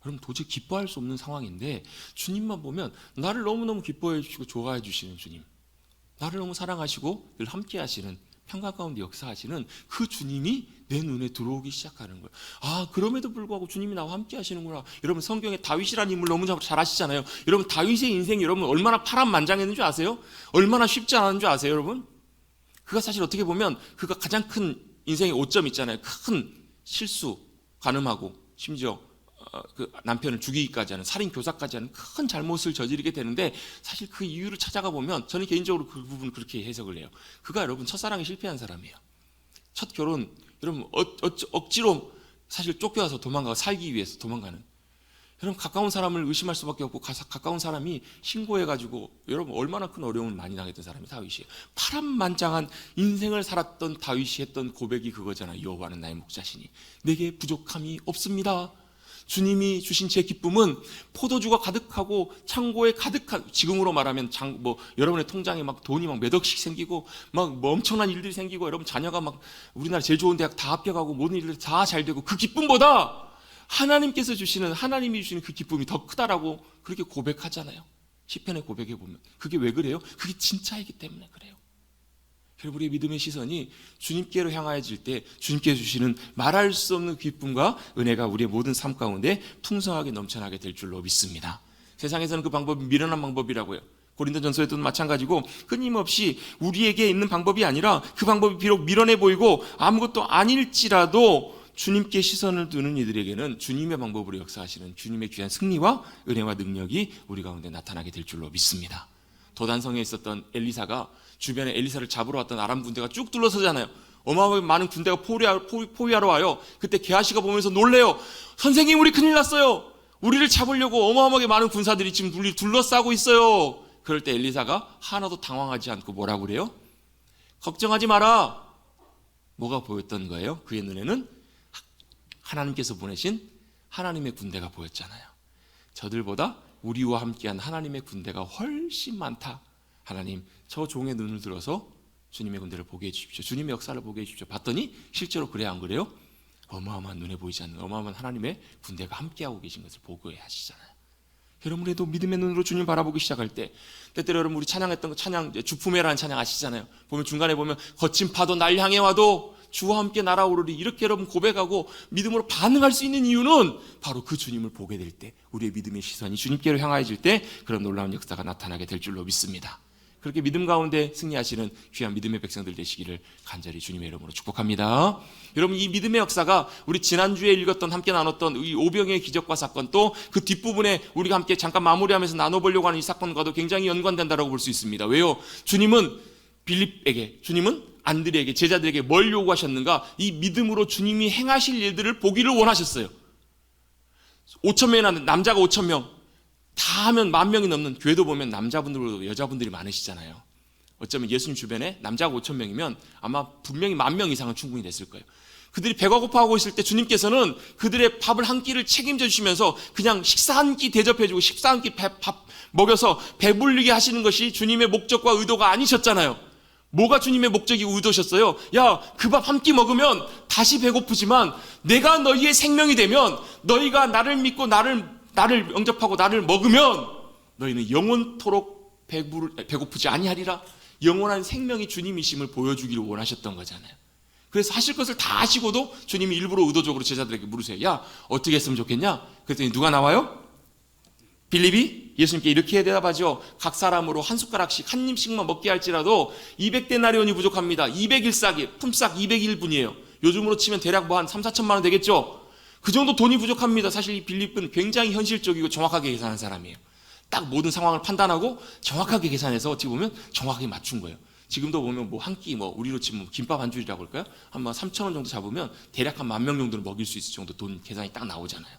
여러분 도저히 기뻐할 수 없는 상황인데 주님만 보면 나를 너무너무 기뻐해 주시고 좋아해 주시는 주님, 나를 너무 사랑하시고 늘 함께 하시는 평강 가운데 역사하시는 그 주님이 내 눈에 들어오기 시작하는 거예요. 그럼에도 불구하고 주님이 나와 함께 하시는구나. 여러분 성경에 다윗이라는 인물 너무 잘 아시잖아요. 여러분 다윗의 인생이 여러분 얼마나 파란만장했는 줄 아세요? 얼마나 쉽지 않았는 줄 아세요 여러분? 그가 사실 어떻게 보면 그가 가장 큰 인생의 오점 있잖아요. 큰 실수, 간음하고 심지어 그 남편을 죽이기까지 하는 살인 교사까지 하는 큰 잘못을 저지르게 되는데, 사실 그 이유를 찾아가 보면 저는 개인적으로 그 부분을 그렇게 해석을 해요. 그가 여러분 첫사랑에 실패한 사람이에요. 첫 결혼 여러분 억지로 사실 쫓겨와서 도망가고 살기 위해서 도망가는, 여러분 가까운 사람을 의심할 수밖에 없고 가까운 사람이 신고해가지고 여러분 얼마나 큰 어려움을 많이 당했던 사람이 다윗이에요. 파란만장한 인생을 살았던 다윗이 했던 고백이 그거잖아요. 여호와는 나의 목자시니 내게 부족함이 없습니다. 주님이 주신 제 기쁨은 포도주가 가득하고 창고에 가득한, 지금으로 말하면 여러분의 통장에 막 돈이 막 몇 억씩 생기고 뭐 엄청난 일들이 생기고 여러분 자녀가 막 우리나라 제일 좋은 대학 다 합격하고 모든 일들이 다 잘 되고 그 기쁨보다 하나님께서 주시는, 하나님이 주시는 그 기쁨이 더 크다라고 그렇게 고백하잖아요. 시편의 고백에 보면. 그게 왜 그래요? 그게 진짜이기 때문에 그래요. 여러분 우리의 믿음의 시선이 주님께로 향하여질 때 주님께 주시는 말할 수 없는 기쁨과 은혜가 우리의 모든 삶 가운데 풍성하게 넘쳐나게 될 줄로 믿습니다. 세상에서는 그 방법이 미련한 방법이라고요. 고린도전서에도 마찬가지고 끊임없이 우리에게 있는 방법이 아니라 그 방법이 비록 미련해 보이고 아무것도 아닐지라도 주님께 시선을 두는 이들에게는 주님의 방법으로 역사하시는 주님의 귀한 승리와 은혜와 능력이 우리 가운데 나타나게 될 줄로 믿습니다. 도단성에 있었던 엘리사가 주변에 엘리사를 잡으러 왔던 아람 군대가 쭉 둘러서잖아요. 어마어마하게 많은 군대가 포위하러 와요. 그때 게하시가 보면서 놀래요. 선생님 우리 큰일 났어요. 우리를 잡으려고 어마어마하게 많은 군사들이 지금 우리를 둘러싸고 있어요. 그럴 때 엘리사가 하나도 당황하지 않고 뭐라고 그래요? 걱정하지 마라. 뭐가 보였던 거예요? 그의 눈에는 하나님께서 보내신 하나님의 군대가 보였잖아요. 저들보다 우리와 함께한 하나님의 군대가 훨씬 많다 하나님 저 종의 눈을 들어서 주님의 군대를 보게 해주십시오. 주님의 역사를 보게 해주십시오. 봤더니 실제로 그래야 안 그래요? 어마어마한 눈에 보이지 않는 어마어마한 하나님의 군대가 함께하고 계신 것을 보게 하시잖아요. 여러분에도 믿음의 눈으로 주님 바라보기 시작할 때, 때때로 여러분 우리 찬양했던 거 찬양, 주품에라는 찬양 아시잖아요. 보면 중간에 보면 거친 파도 날 향해 와도 주와 함께 날아오르리, 이렇게 여러분 고백하고 믿음으로 반응할 수 있는 이유는 바로 그 주님을 보게 될 때, 우리의 믿음의 시선이 주님께로 향해질 때 그런 놀라운 역사가 나타나게 될 줄로 믿습니다. 그렇게 믿음 가운데 승리하시는 귀한 믿음의 백성들 되시기를 간절히 주님의 이름으로 축복합니다. 여러분, 이 믿음의 역사가 우리 지난주에 읽었던, 함께 나눴던 이 오병이의 기적과 사건, 또 그 뒷부분에 우리가 함께 잠깐 마무리하면서 나눠보려고 하는 이 사건과도 굉장히 연관된다고 볼 수 있습니다. 왜요? 주님은 빌립에게, 주님은 안드레에게, 제자들에게 뭘 요구하셨는가? 이 믿음으로 주님이 행하실 일들을 보기를 원하셨어요. 5,000명이나 남자가 5,000명, 다 하면 10,000명이 넘는 교회도 보면 남자분들도 여자분들이 많으시잖아요. 어쩌면 예수님 주변에 남자가 5,000명이면 아마 분명히 10,000명 이상은 충분히 됐을 거예요. 그들이 배가 고파하고 있을 때 주님께서는 그들의 밥을 한 끼를 책임져 주시면서 그냥 식사 한 끼 대접해주고 식사 한 끼 밥 먹여서 배불리게 하시는 것이 주님의 목적과 의도가 아니셨잖아요. 뭐가 주님의 목적이고 의도셨어요? 야, 그 밥 한 끼 먹으면 다시 배고프지만 내가 너희의 생명이 되면, 너희가 나를 믿고 나를 영접하고 나를 먹으면 너희는 영원토록 배고프지 아니하리라. 영원한 생명이 주님이심을 보여주기를 원하셨던 거잖아요. 그래서 하실 것을 다 하시고도 주님이 일부러 의도적으로 제자들에게 물으세요. 야, 어떻게 했으면 좋겠냐? 그랬더니 누가 나와요? 빌립이 예수님께 이렇게 대답하죠. 각 사람으로 한 숟가락씩, 한 입씩만 먹게 할지라도 200데나리온이 부족합니다. 200일싸기, 품삯 200일분이에요. 요즘으로 치면 대략 뭐 한 3, 4천만 원 되겠죠? 그 정도 돈이 부족합니다. 사실 이 빌립은 굉장히 현실적이고 정확하게 계산한 사람이에요. 딱 모든 상황을 판단하고 정확하게 계산해서 어떻게 보면 정확하게 맞춘 거예요. 지금도 보면 뭐 한 끼, 뭐 우리로 치면 김밥 한 줄이라고 할까요? 한 3,000원 정도 잡으면 대략 한 10,000명 정도는 먹일 수 있을 정도 돈 계산이 딱 나오잖아요.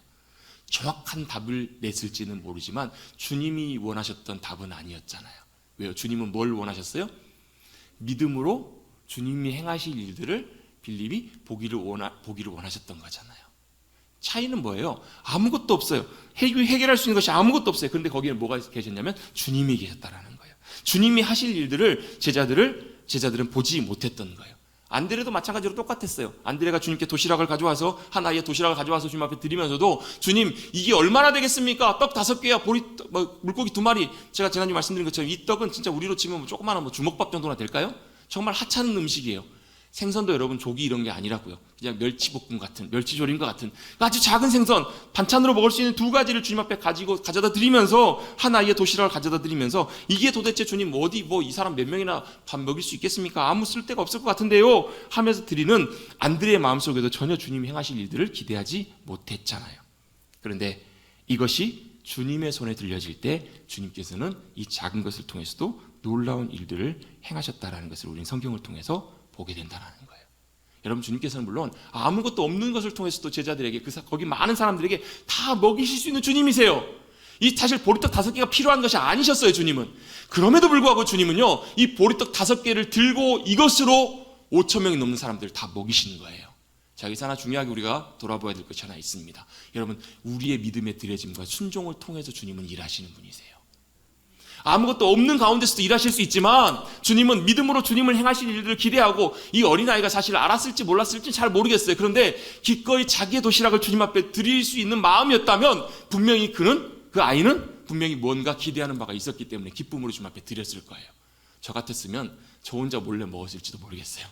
정확한 답을 냈을지는 모르지만 주님이 원하셨던 답은 아니었잖아요. 왜요? 주님은 뭘 원하셨어요? 믿음으로 주님이 행하실 일들을 빌립이 보기를 원하셨던 거잖아요. 차이는 뭐예요? 아무것도 없어요. 해결할 수 있는 것이 아무것도 없어요. 그런데 거기에 뭐가 계셨냐면 주님이 계셨다라는 거예요. 주님이 하실 일들을 제자들은 보지 못했던 거예요. 안드레도 마찬가지로 똑같았어요. 안드레가 주님께 도시락을 가져와서, 한 아이의 도시락을 가져와서 주님 앞에 드리면서도, 주님 이게 얼마나 되겠습니까? 떡 5개야 물고기 2마리. 제가 지난주 말씀드린 것처럼 이 떡은 진짜 우리로 치면 조그마한 주먹밥 정도나 될까요? 정말 하찮은 음식이에요. 생선도 여러분 조기 이런 게 아니라고요. 그냥 멸치볶음 같은, 멸치조림과 같은 아주 작은 생선, 반찬으로 먹을 수 있는 2가지를 주님 앞에 가져다 드리면서, 한 아이의 도시락을 가져다 드리면서, 이게 도대체 주님 어디 이 사람 몇 명이나 밥 먹일 수 있겠습니까? 아무 쓸데가 없을 것 같은데요 하면서 드리는 안드레의 마음속에도 전혀 주님이 행하실 일들을 기대하지 못했잖아요. 그런데 이것이 주님의 손에 들려질 때 주님께서는 이 작은 것을 통해서도 놀라운 일들을 행하셨다라는 것을 우리는 성경을 통해서 보게 된다는 거예요. 여러분, 주님께서는 물론 아무것도 없는 것을 통해서도 제자들에게, 거기 많은 사람들에게 다 먹이실 수 있는 주님이세요. 이 사실 보리떡 5개가 필요한 것이 아니셨어요, 주님은. 그럼에도 불구하고 주님은요, 이 보리떡 5개를 들고 이것으로 5,000명이 넘는 사람들을 다 먹이시는 거예요. 자, 여기서 하나 중요하게 우리가 돌아봐야 될 것이 하나 있습니다. 여러분, 우리의 믿음의 드려짐과 순종을 통해서 주님은 일하시는 분이세요. 아무것도 없는 가운데서도 일하실 수 있지만, 주님은 믿음으로 주님을 행하실 일들을 기대하고, 이 어린아이가 사실 알았을지 몰랐을지 잘 모르겠어요. 그런데 기꺼이 자기의 도시락을 주님 앞에 드릴 수 있는 마음이었다면 분명히 그 아이는 분명히 뭔가 기대하는 바가 있었기 때문에 기쁨으로 주님 앞에 드렸을 거예요. 저 같았으면 저 혼자 몰래 먹었을지도 모르겠어요.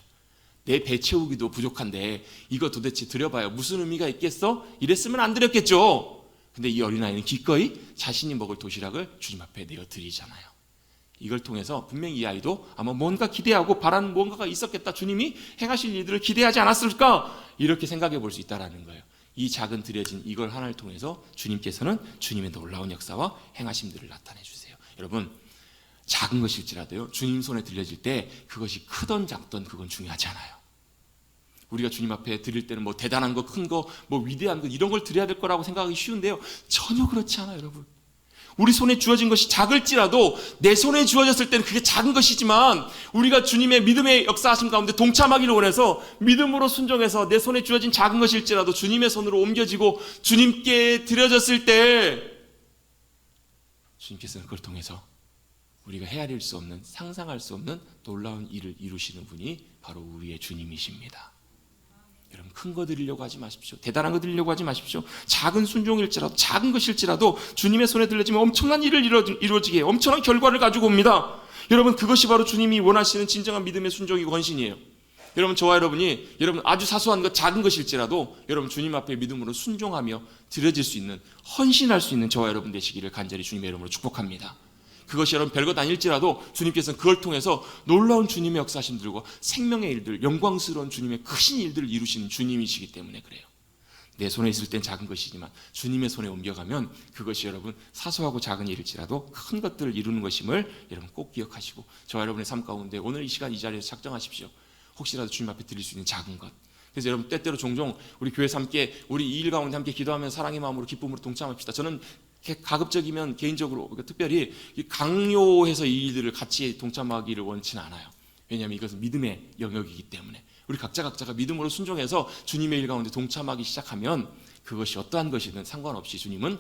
내 배 채우기도 부족한데 이거 도대체 드려봐야 무슨 의미가 있겠어? 이랬으면 안 드렸겠죠. 근데 이 어린아이는 기꺼이 자신이 먹을 도시락을 주님 앞에 내어드리잖아요. 이걸 통해서 분명히 이 아이도 아마 뭔가 기대하고 바라는 뭔가가 있었겠다, 주님이 행하실 일들을 기대하지 않았을까, 이렇게 생각해 볼 수 있다는 거예요. 이 작은 드려진 이걸 하나를 통해서 주님께서는 주님의 놀라운 역사와 행하심들을 나타내 주세요. 여러분, 작은 것일지라도요, 주님 손에 들려질 때 그것이 크던 작던 그건 중요하지 않아요. 우리가 주님 앞에 드릴 때는 뭐 대단한 거, 큰 거, 뭐 위대한 거, 이런 걸 드려야 될 거라고 생각하기 쉬운데요, 전혀 그렇지 않아요, 여러분. 우리 손에 주어진 것이 작을지라도, 내 손에 주어졌을 때는 그게 작은 것이지만, 우리가 주님의 믿음의 역사하심 가운데 동참하기를 원해서 믿음으로 순종해서 내 손에 주어진 작은 것일지라도 주님의 손으로 옮겨지고 주님께 드려졌을 때, 주님께서는 그걸 통해서 우리가 헤아릴 수 없는, 상상할 수 없는 놀라운 일을 이루시는 분이 바로 우리의 주님이십니다. 여러분, 큰 거 드리려고 하지 마십시오. 대단한 거 드리려고 하지 마십시오. 작은 순종일지라도, 작은 것일지라도 주님의 손에 들려지면 엄청난 일을 이루어지게, 엄청난 결과를 가지고 옵니다. 여러분, 그것이 바로 주님이 원하시는 진정한 믿음의 순종이고 헌신이에요. 여러분, 저와 여러분이 여러분 아주 사소한 것, 작은 것일지라도 여러분 주님 앞에 믿음으로 순종하며 드려질 수 있는, 헌신할 수 있는 저와 여러분 되시기를 간절히 주님의 이름으로 축복합니다. 그것이 여러분 별것 아닐지라도 주님께서는 그걸 통해서 놀라운 주님의 역사심들과 생명의 일들, 영광스러운 주님의 크신 일들을 이루시는 주님이시기 때문에 그래요. 내 손에 있을 땐 작은 것이지만 주님의 손에 옮겨가면 그것이 여러분 사소하고 작은 일일지라도 큰 것들을 이루는 것임을 여러분 꼭 기억하시고, 저와 여러분의 삶 가운데 오늘 이 시간 이 자리에서 작정하십시오. 혹시라도 주님 앞에 드릴 수 있는 작은 것. 그래서 여러분 때때로 종종 우리 교회에서 함께, 우리 이 일 가운데 함께 기도하면 사랑의 마음으로 기쁨으로 동참합시다. 저는 가급적이면 개인적으로 특별히 강요해서 이 일들을 같이 동참하기를 원치는 않아요. 왜냐하면 이것은 믿음의 영역이기 때문에 우리 각자가 믿음으로 순종해서 주님의 일 가운데 동참하기 시작하면 그것이 어떠한 것이든 상관없이 주님은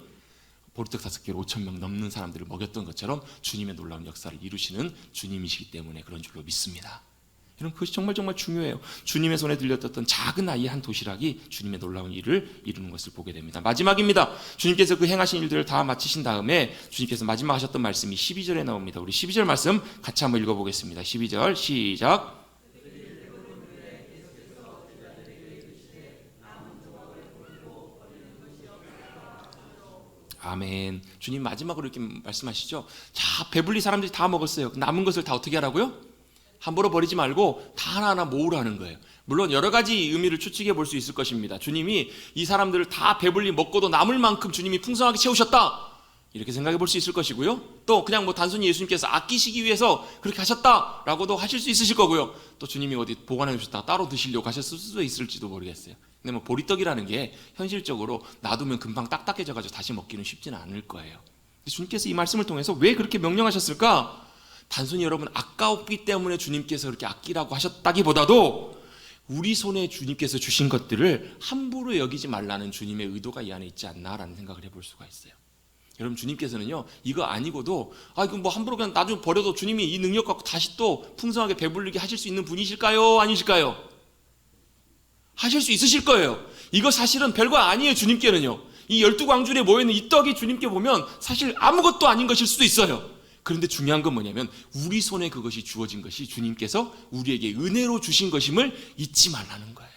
보리떡 5개로 5,000명 넘는 사람들을 먹였던 것처럼 주님의 놀라운 역사를 이루시는 주님이시기 때문에 그런 줄로 믿습니다. 여러분, 그것이 정말 중요해요. 주님의 손에 들렸던 작은 아이의 한 도시락이 주님의 놀라운 일을 이루는 것을 보게 됩니다. 마지막입니다. 주님께서 그 행하신 일들을 다 마치신 다음에 주님께서 마지막 하셨던 말씀이 12절에 나옵니다. 우리 12절 말씀 같이 한번 읽어보겠습니다. 12절 시작. 아멘. 주님 마지막으로 이렇게 말씀하시죠. 자, 배불리 사람들이 다 먹었어요. 남은 것을 다 어떻게 하라고요? 함부로 버리지 말고 다 하나하나 모으라는 거예요. 물론 여러 가지 의미를 추측해 볼 수 있을 것입니다. 주님이 이 사람들을 다 배불리 먹고도 남을 만큼 주님이 풍성하게 채우셨다, 이렇게 생각해 볼 수 있을 것이고요. 또 그냥 단순히 예수님께서 아끼시기 위해서 그렇게 하셨다라고도 하실 수 있으실 거고요. 또 주님이 어디 보관해 주셨다가 따로 드시려고 하셨을 수도 있을지도 모르겠어요. 근데 보리떡이라는 게 현실적으로 놔두면 금방 딱딱해져가지고 다시 먹기는 쉽지는 않을 거예요. 주님께서 이 말씀을 통해서 왜 그렇게 명령하셨을까? 단순히 여러분 아까웠기 때문에 주님께서 그렇게 아끼라고 하셨다기보다도 우리 손에 주님께서 주신 것들을 함부로 여기지 말라는 주님의 의도가 이 안에 있지 않나라는 생각을 해볼 수가 있어요. 여러분, 주님께서는요 이거 아니고도 이거 함부로 그냥 나중에 버려도 주님이 이 능력 갖고 다시 또 풍성하게 배불리게 하실 수 있는 분이실까요? 아니실까요? 하실 수 있으실 거예요. 이거 사실은 별거 아니에요. 주님께는요 이 12광줄에 모여있는 이 떡이 주님께 보면 사실 아무것도 아닌 것일 수도 있어요. 그런데 중요한 건 뭐냐면 우리 손에 그것이 주어진 것이 주님께서 우리에게 은혜로 주신 것임을 잊지 말라는 거예요.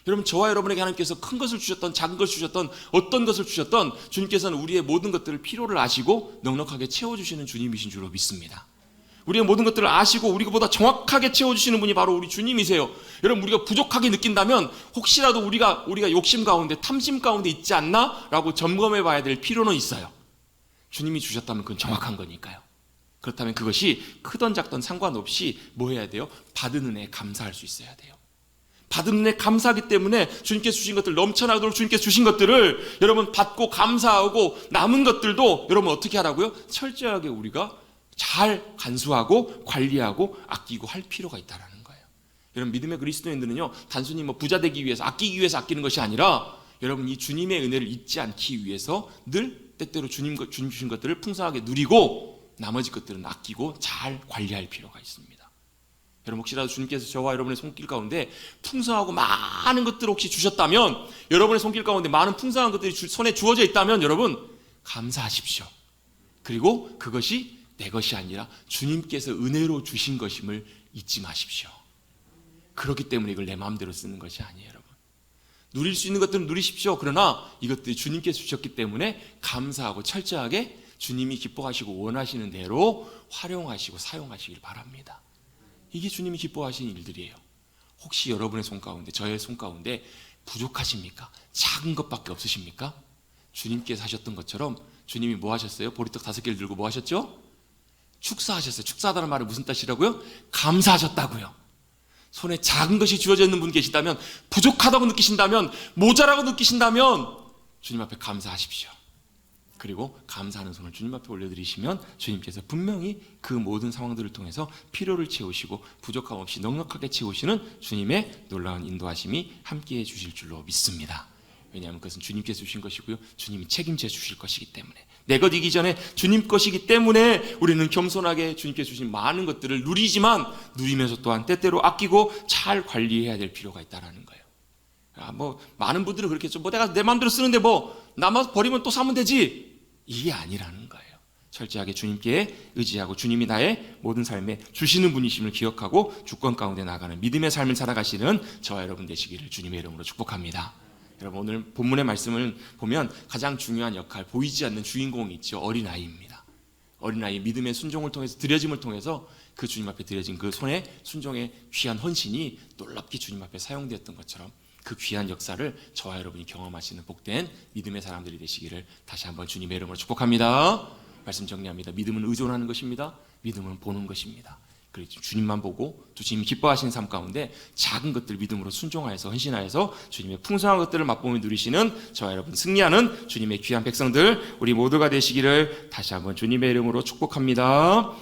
여러분, 저와 여러분에게 하나님께서 큰 것을 주셨던 작은 것을 주셨던 어떤 것을 주셨던 주님께서는 우리의 모든 것들을 필요를 아시고 넉넉하게 채워주시는 주님이신 줄로 믿습니다. 우리의 모든 것들을 아시고 우리보다 정확하게 채워주시는 분이 바로 우리 주님이세요. 여러분, 우리가 부족하게 느낀다면 혹시라도 우리가 욕심 가운데 탐심 가운데 있지 않나? 라고 점검해 봐야 될 필요는 있어요. 주님이 주셨다면 그건 정확한 거니까요. 그렇다면 그것이 크던 작던 상관없이 뭐 해야 돼요? 받은 은혜에 감사할 수 있어야 돼요. 받은 은혜에 감사하기 때문에 주님께서 주신 것들, 넘쳐나도록 주님께서 주신 것들을 여러분 받고 감사하고 남은 것들도 여러분 어떻게 하라고요? 철저하게 우리가 잘 간수하고 관리하고 아끼고 할 필요가 있다는 거예요. 여러분, 믿음의 그리스도인들은요 단순히 부자 되기 위해서 아끼기 위해서 아끼는 것이 아니라 여러분 이 주님의 은혜를 잊지 않기 위해서 늘 때때로 주님 주신 것들을 풍성하게 누리고 나머지 것들은 아끼고 잘 관리할 필요가 있습니다. 여러분, 혹시라도 주님께서 저와 여러분의 손길 가운데 풍성하고 많은 것들을 혹시 주셨다면, 여러분의 손길 가운데 많은 풍성한 것들이 손에 주어져 있다면 여러분 감사하십시오. 그리고 그것이 내 것이 아니라 주님께서 은혜로 주신 것임을 잊지 마십시오. 그렇기 때문에 이걸 내 마음대로 쓰는 것이 아니에요. 여러분, 누릴 수 있는 것들은 누리십시오. 그러나 이것들이 주님께서 주셨기 때문에 감사하고 철저하게 주님이 기뻐하시고 원하시는 대로 활용하시고 사용하시길 바랍니다. 이게 주님이 기뻐하시는 일들이에요. 혹시 여러분의 손 가운데, 저의 손 가운데 부족하십니까? 작은 것밖에 없으십니까? 주님께서 하셨던 것처럼 주님이 뭐 하셨어요? 보리떡 5개를 들고 뭐 하셨죠? 축사하셨어요. 축사하다는 말은 무슨 뜻이라고요? 감사하셨다고요. 손에 작은 것이 주어져 있는 분 계시다면, 부족하다고 느끼신다면, 모자라고 느끼신다면 주님 앞에 감사하십시오. 그리고 감사하는 손을 주님 앞에 올려드리시면 주님께서 분명히 그 모든 상황들을 통해서 필요를 채우시고 부족함 없이 넉넉하게 채우시는 주님의 놀라운 인도하심이 함께해 주실 줄로 믿습니다. 왜냐하면 그것은 주님께서 주신 것이고요, 주님이 책임져 주실 것이기 때문에, 내 것 이기 전에 주님 것이기 때문에 우리는 겸손하게 주님께서 주신 많은 것들을 누리지만 누리면서 또한 때때로 아끼고 잘 관리해야 될 필요가 있다라는 거예요. 뭐 많은 분들은 그렇게 좀 내가 내 마음대로 쓰는데 남아 버리면 또 사면 되지, 이게 아니라는 거예요. 철저하게 주님께 의지하고 주님이 나의 모든 삶에 주시는 분이심을 기억하고 주권 가운데 나가는 믿음의 삶을 살아가시는 저와 여러분 되시기를 주님의 이름으로 축복합니다. 여러분, 오늘 본문의 말씀을 보면 가장 중요한 역할, 보이지 않는 주인공이 있죠. 어린아이입니다. 어린아이 믿음의 순종을 통해서, 드려짐을 통해서 그 주님 앞에 드려진 그 손에 순종의 귀한 헌신이 놀랍게 주님 앞에 사용되었던 것처럼 그 귀한 역사를 저와 여러분이 경험하시는 복된 믿음의 사람들이 되시기를 다시 한번 주님의 이름으로 축복합니다. 말씀 정리합니다. 믿음은 의존하는 것입니다. 믿음은 보는 것입니다. 그래서 주님만 보고 또 주님이 기뻐하시는 삶 가운데 작은 것들 믿음으로 순종하여서 헌신하여서 주님의 풍성한 것들을 맛보며 누리시는 저와 여러분, 승리하는 주님의 귀한 백성들 우리 모두가 되시기를 다시 한번 주님의 이름으로 축복합니다.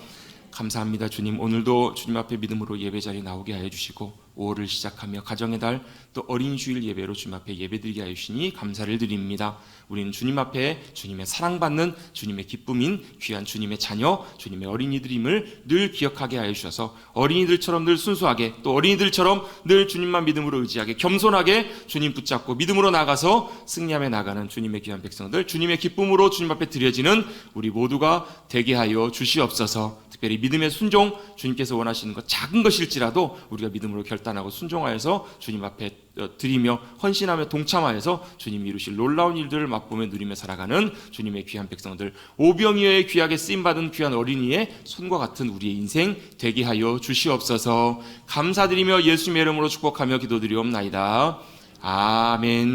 감사합니다. 주님, 오늘도 주님 앞에 믿음으로 예배 자리에 나오게 하여 주시고 5월을 시작하며 가정의 달, 또 어린 주일 예배로 주님 앞에 예배드리게 하여 주시니 감사를 드립니다. 우리는 주님 앞에 주님의 사랑받는 주님의 기쁨인 귀한 주님의 자녀, 주님의 어린이들임을 늘 기억하게 하여 주셔서 어린이들처럼 늘 순수하게, 또 어린이들처럼 늘 주님만 믿음으로 의지하게 겸손하게 주님 붙잡고 믿음으로 나가서 승리하며 나가는 주님의 귀한 백성들, 주님의 기쁨으로 주님 앞에 드려지는 우리 모두가 되게 하여 주시옵소서. 특별히 믿음의 순종, 주님께서 원하시는 것 작은 것일지라도 우리가 믿음으로 결단하고 순종하여서 주님 앞에 드리며 헌신하며 동참하여서 주님이 이루실 놀라운 일들을 맛보며 누리며 살아가는 주님의 귀한 백성들, 오병이어의 귀하게 쓰임받은 귀한 어린이의 손과 같은 우리의 인생 되게 하여 주시옵소서. 감사드리며 예수님의 이름으로 축복하며 기도드리옵나이다. 아멘.